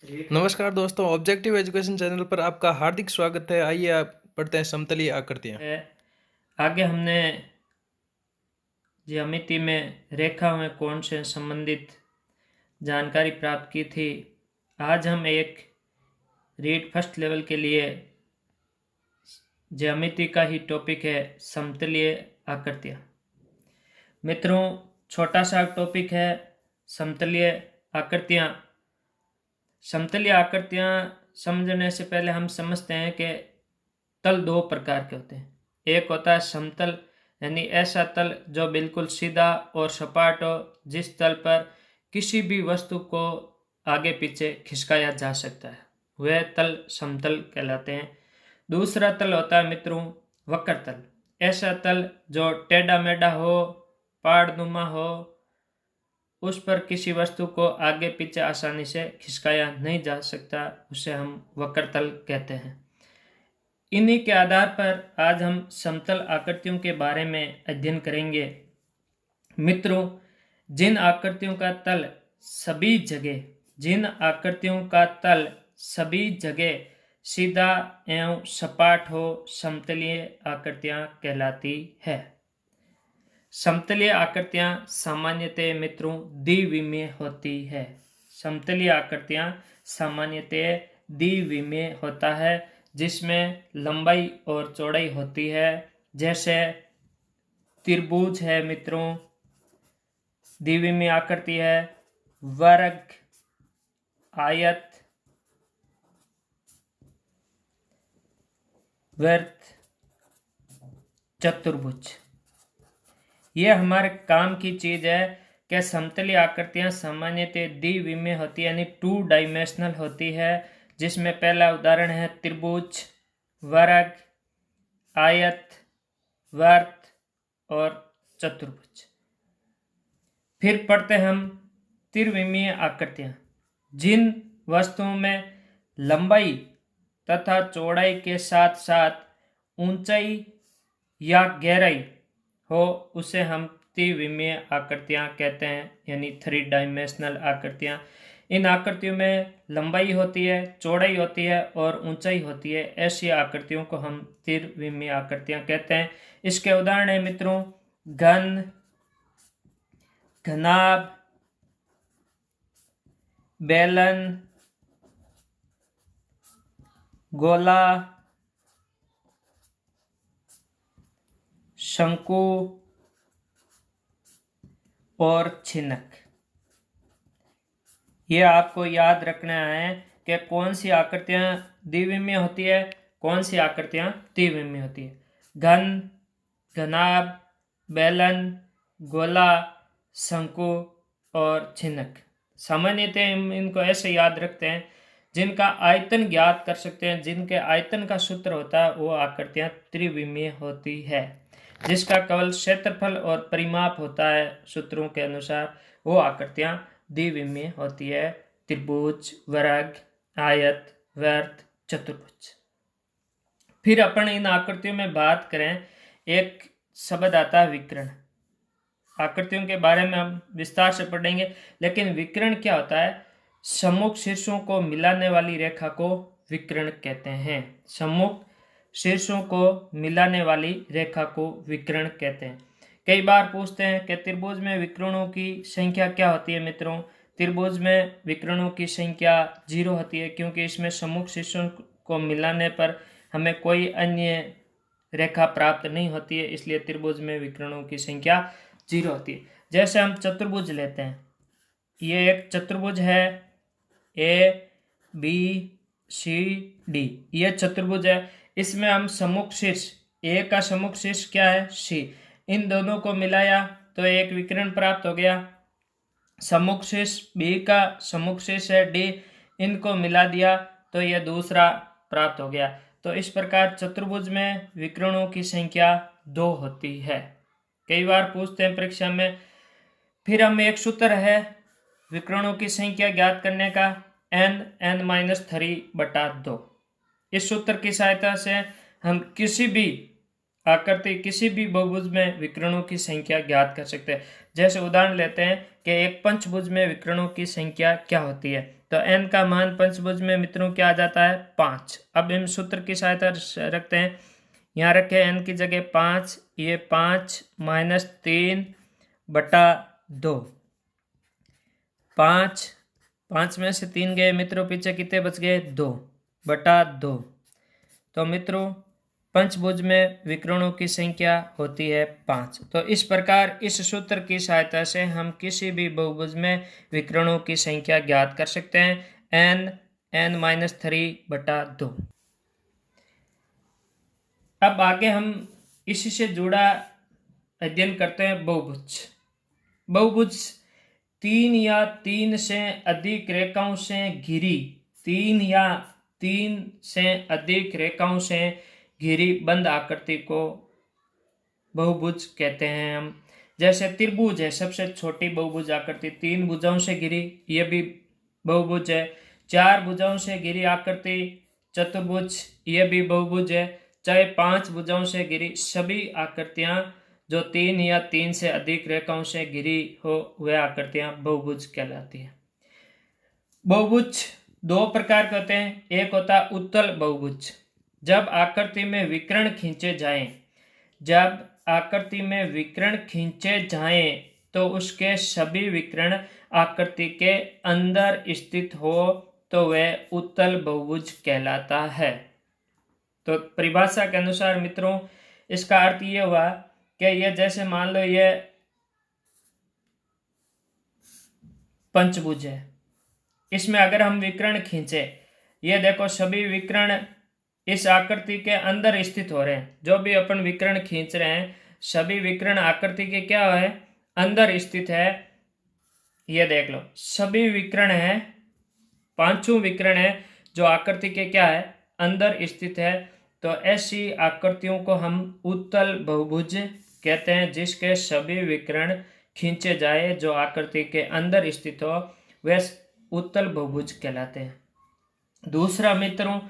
नमस्कार दोस्तों, objective education channel पर आपका हार्दिक स्वागत है। आइए आप पढ़ते हैं समतलीय आकृतियाँ। है। आगे हमने ज्यामिति में रेखाओं में कोण से संबंधित जानकारी प्राप्त की थी। आज हम एक रीड फर्स्ट लेवल के लिए ज्यामिति का ही टॉपिक है, समतलीय आकृतियाँ। मित्रों, छोटा सा टॉपिक है समतलीय आकृतियाँ। समतलीय आकृतियाँ समझने से पहले हम समझते हैं कि तल दो प्रकार के होते हैं। एक होता है समतल, यानी ऐसा तल जो बिल्कुल सीधा और सपाट हो, जिस तल पर किसी भी वस्तु को आगे पीछे खिसकाया जा सकता है, वह तल समतल कहलाते हैं। दूसरा तल होता है मित्रों वक्र तल। ऐसा तल जो टेढ़ा मेढ़ा हो, पहाड़नुमा हो, उस पर किसी वस्तु को आगे पीछे आसानी से खिसकाया नहीं जा सकता, उसे हम वक्र तल कहते हैं। इन्हीं के आधार पर आज हम समतल आकृतियों के बारे में अध्ययन करेंगे। मित्रों, जिन आकृतियों का तल सभी जगह सीधा एवं सपाट हो, समतलीय आकृतियां कहलाती है। समतलीय आकृतियां सामान्यतः मित्रों द्विविमीय होती है। समतलीय आकृतियां सामान्यतः द्विविमीय होता है, जिसमें लंबाई और चौड़ाई होती है। जैसे त्रिभुज है मित्रों, द्विविमीय आकृति है। वर्ग, आयत, वृत्त, चतुर्भुज, ये हमारे काम की चीज है कि समतलीय आकृतियां सामान्यतः द्विविमीय होती है, यानी 2 डायमेंशनल होती है। जिसमें पहला उदाहरण है त्रिभुज, वर्ग, आयत, वृत्त और चतुर्भुज। फिर पढ़ते हम त्रिविमीय आकृतियां। जिन वस्तुओं में लंबाई तथा चौड़ाई के साथ साथ ऊंचाई या गहराई हो, उसे हम त्रिविमीय आकृतियां कहते हैं, यानी 3 डायमेंशनल आकृतियां। इन आकृतियों में लंबाई होती है, चौड़ाई होती है और ऊंचाई होती है। ऐसी आकृतियों को हम त्रिविमीय आकृतियां कहते हैं। इसके उदाहरण है मित्रों घन, घनाभ, बेलन, गोला, शंकु और छिनक। ये आपको याद रखना है कि कौन सी आकृतियां द्विविमीय होती है, कौन सी आकृतियां त्रिविमीय होती है। घन, घनाभ, बेलन, गोला, शंकु और छिनक। सामान्यतः हम इनको ऐसे याद रखते हैं, जिनका आयतन ज्ञात कर सकते हैं, जिनके आयतन का सूत्र होता है, वो आकृतियां त्रिविमीय होती है। जिसका केवल क्षेत्रफल और परिमाप होता है सूत्रों के अनुसार, वो आकृतियां द्विविमीय होती है। त्रिभुज, वर्ग, आयत, वृत्त, चतुर्भुज। फिर अपन इन आकृतियों में बात करें, एक शब्द आता है विकर्ण। आकृतियों के बारे में हम विस्तार से पढ़ेंगे, लेकिन विकर्ण क्या होता है? सम्मुख शीर्षों को मिलाने वाली रेखा को विकर्ण कहते हैं। सम्मुख शीर्षों को मिलाने वाली रेखा को विकर्ण कहते हैं। कई बार पूछते हैं कि त्रिभुज में विकर्णों की संख्या क्या होती है मित्रों? त्रिभुज में विकर्णों की संख्या 0 होती है, क्योंकि इसमें सम्मुख शीर्षों को मिलाने पर हमें कोई अन्य रेखा प्राप्त नहीं होती है, इसलिए त्रिभुज में विकर्णों की संख्या 0 होती है। जैसे हम चतुर्भुज लेते हैं, ये एक चतुर्भुज है, ए बी सी डी, ये चतुर्भुज है। इसमें हम सम्मुख शीर्ष, ए का सम्मुख शीर्ष क्या है? सी। इन दोनों को मिलाया तो एक विकर्ण प्राप्त हो गया। सम्मुख शीर्ष बी का सम्मुख शीर्ष है डी, इनको मिला दिया तो यह दूसरा प्राप्त हो गया। तो इस प्रकार चतुर्भुज में विकर्णों की संख्या 2 होती है। कई बार पूछते हैं परीक्षा में। फिर हम एक सूत्र है विकर्णों की संख्या ज्ञात करने का, n(n-3/2). इस सूत्र की सहायता से हम किसी भी आकृति, किसी भी बहुभुज में विकर्णों की संख्या ज्ञात कर सकते हैं। जैसे उदाहरण लेते हैं कि एक पंचभुज में विकर्णों की संख्या क्या होती है। तो n का मान पंचभुज में मित्रों क्या आ जाता है 5। अब हम सूत्र की सहायता रखते हैं, यहाँ रखे n की जगह 5, ये 5 माइनस 3/2, 5 में से 3 गए मित्रों, पीछे कितने बच गए 2/2। तो मित्रों पंचभुज में विकर्णों की संख्या होती है 5। तो इस प्रकार इस सूत्र की सहायता से हम किसी भी बहुभुज में विकर्णों की संख्या ज्ञात कर सकते हैं, n-3/2। अब आगे हम इसी से जुड़ा अध्ययन करते हैं बहुभुज। बहुभुज 3 या 3 से अधिक रेखाओं से घिरी, 3 या 3 से अधिक रेखाओं से घिरी बंद आकृति को बहुभुज कहते हैं हम। जैसे त्रिभुज है, सबसे छोटी बहुभुज आकृति, 3 भुजाओं से घिरी, ये भी बहुभुज है। 4 भुजाओं से घिरी आकृति चतुर्भुज, ये भी बहुभुज है। चाहे 5 भुजाओं से घिरी, सभी आकृतियां जो 3 या 3 से अधिक रेखाओं से घिरी हो वह आकृतियां बहुभुज कहलाती है। बहुभुज 2 प्रकार के होते हैं। एक होता है उत्तल बहुभुज, जब आकृति में विकर्ण खींचे जाएं, तो उसके सभी विकर्ण आकृति के अंदर स्थित हो तो वह उत्तल बहुभुज कहलाता है। तो परिभाषा के अनुसार मित्रों इसका अर्थ ये हुआ कि ये जैसे मान लो ये पंचभुज है, इसमें अगर हम विकर्ण खींचे, ये देखो सभी विकर्ण इस आकृति के अंदर स्थित हो रहे हैं। जो भी अपन विकर्ण खींच रहे हैं सभी विकर्ण आकृति के क्या है अंदर स्थित है। ये देख लो सभी विकर्ण है, 5 विकर्ण है जो आकृति के क्या है अंदर स्थित है। तो ऐसी आकृतियों को हम उत्तल बहुभुज कहते हैं, जिसके सभी विकर्ण खींचे जाए जो आकृति के अंदर स्थित हो वे उत्तल बहुभुज कहलाते हैं। दूसरा मित्रों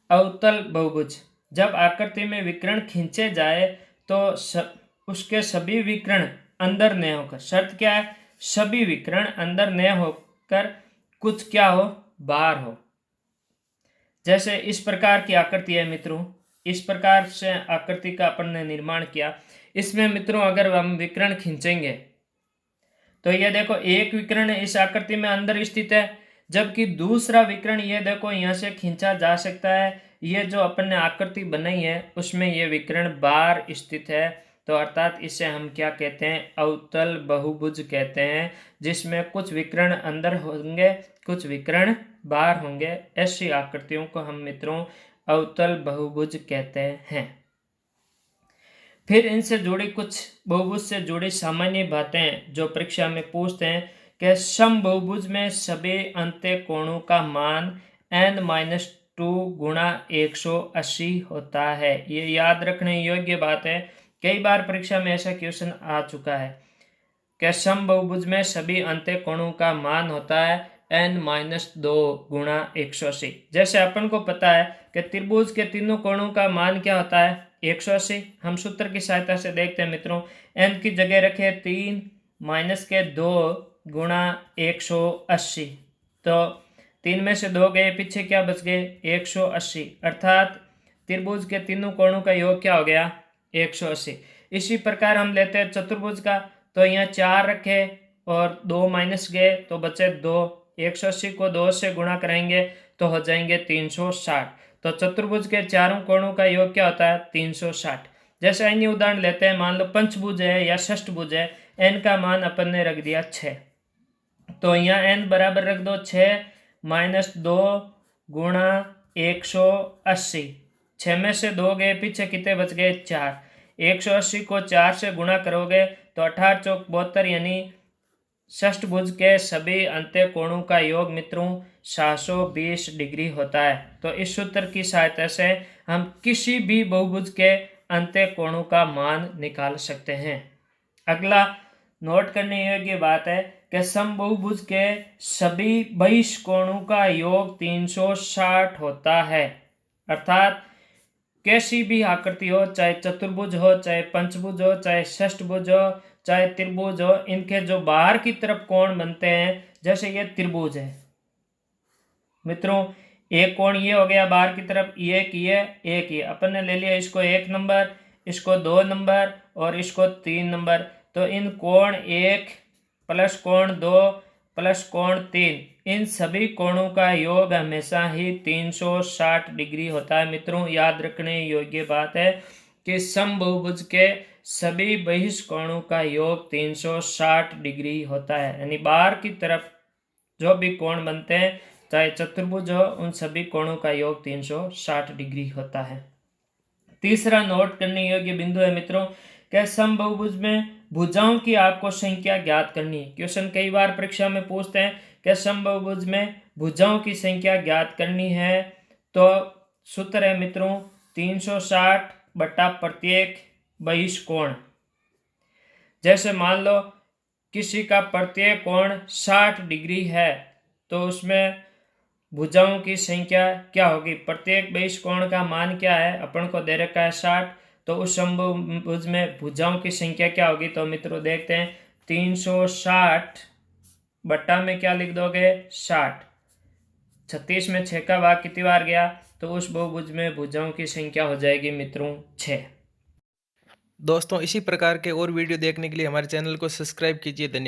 अवतल बहुभुज, जब आकृति में विकर्ण खींचे जाए तो उसके सभी विकर्ण अंदर न होकर, शर्त क्या है सभी विकर्ण अंदर न होकर कुछ क्या हो बाहर हो। जैसे इस प्रकार की आकृति है मित्रों, इस प्रकार से आकृति का अपन ने निर्माण किया। इसमें मित्रों अगर हम विकर्ण खींचेंगे तो ये देखो एक विकर्ण इस आकृति में अंदर स्थित है, जबकि दूसरा विकर्ण ये देखो यहाँ से खींचा जा सकता है। ये जो अपन ने आकृति बनाई है उसमें ये विकर्ण बाहर स्थित है। तो अर्थात इसे हम क्या कहते हैं अवतल बहुभुज कहते हैं, जिसमें कुछ विकर्ण अंदर होंगे कुछ विकर्ण बाहर होंगे। ऐसी आकृतियों को हम मित्रों अवतल बहुभुज कहते हैं। फिर इनसे जुड़ी कुछ बहुभुज से जुड़ी सामान्य बातें जो परीक्षा में पूछते हैं कि समबहुभुज में सभी अंत्य कोणों का मान n-2 गुणा 180 होता है। ये याद रखने योग्य बात है, कई बार परीक्षा में ऐसा क्वेश्चन आ चुका है कि समबहुभुज में सभी अंत्य कोणों का मान होता है n-2 गुणा 180। जैसे अपन को पता है कि त्रिभुज के तीनों कोणों का मान क्या होता है 180। हम सूत्र की सहायता से देखते हैं मित्रों, n की जगह रखे 3 माइनस के 2 गुणा 180। तो 3 में से 2 गए, पीछे क्या बच गए 180, अर्थात त्रिभुज के तीनों कोणों का योग क्या हो गया 180। इसी प्रकार हम लेते हैं चतुर्भुज का, तो यहाँ 4 रखे और 2 माइनस गए तो बचे 2। 180 को 2 से गुणा करेंगे तो हो जाएंगे 360। तो चतुर्भुज के चारों कोणों का योग क्या होता है 360। जैसे अन्य उदाहरण लेते हैं, मान लो पंचभुज है या षष्ठभुज है, n का मान अपन ने रख दिया 6, तो यहाँ n बराबर रख दो 6 माइनस 2 गुणा 180। 6 में से 2 गए, पीछे कितने बच गए 4। 180 को 4 से गुणा करोगे तो 18 चौक 72, यानी षष्ठभुज के सभी अंत्य कोणों का योग मित्रों 720 डिग्री होता है। तो इस सूत्र की सहायता से हम किसी भी बहुभुज के अंत्य कोणों का मान निकाल सकते हैं। अगला नोट करने योग्य बात है कि समबहुभुज के सभी बहिष कोणों का योग 360 होता है। अर्थात कैसी भी आकृति हो, चाहे चतुर्भुज हो, चाहे पंचभुज हो, चाहे षष्ठभुज हो, चाहे त्रिभुज हो, इनके जो बाहर की तरफ कोण बनते हैं, जैसे ये त्रिभुज है मित्रों, एक कोण ये हो गया बाहर की तरफ, एक ये अपन ने ले लिया इसको 1 नंबर, इसको 2 नंबर और इसको 3 नंबर। तो इन कोण 1 प्लस कोण 2 प्लस कोण 3, इन सभी कोणों का योग हमेशा ही 360 डिग्री होता है मित्रों। याद रखने योग्य बात है कि समबहुभुज के सभी बहिष्कोणों का योग 360 डिग्री होता है, यानी बाहर की तरफ जो भी कोण बनते हैं चाहे चतुर्भुज हो, उन सभी कोणों का योग 360 डिग्री होता है। तीसरा नोट करने योग्य बिंदु है मित्रों कि समबहुभुज में भुजाओं की आपको संख्या ज्ञात करनी है। क्वेश्चन कई बार परीक्षा में पूछते हैं कि समबहुभुज में भुजाओं की संख्या ज्ञात करनी है, तो सूत्र है मित्रों 360 बटा प्रत्येक बहिष्कोण। जैसे मान लो किसी का प्रत्येक कोण 60 डिग्री है, तो उसमें भुजाओं की संख्या क्या होगी, प्रत्येक बहिष्कोण का मान क्या है, अपन को दे रखा है 60, तो उस समभुज में भुजाओं की संख्या क्या होगी। तो मित्रों देखते हैं 360 बट्टा में क्या लिख दोगे 60, 36 में 6 का भाग कितनी बार गया, तो उस बहुभुज में भुजाओं की संख्या हो जाएगी मित्रों 6। दोस्तों इसी प्रकार के और वीडियो देखने के लिए हमारे चैनल को सब्सक्राइब कीजिए। धन्यवाद।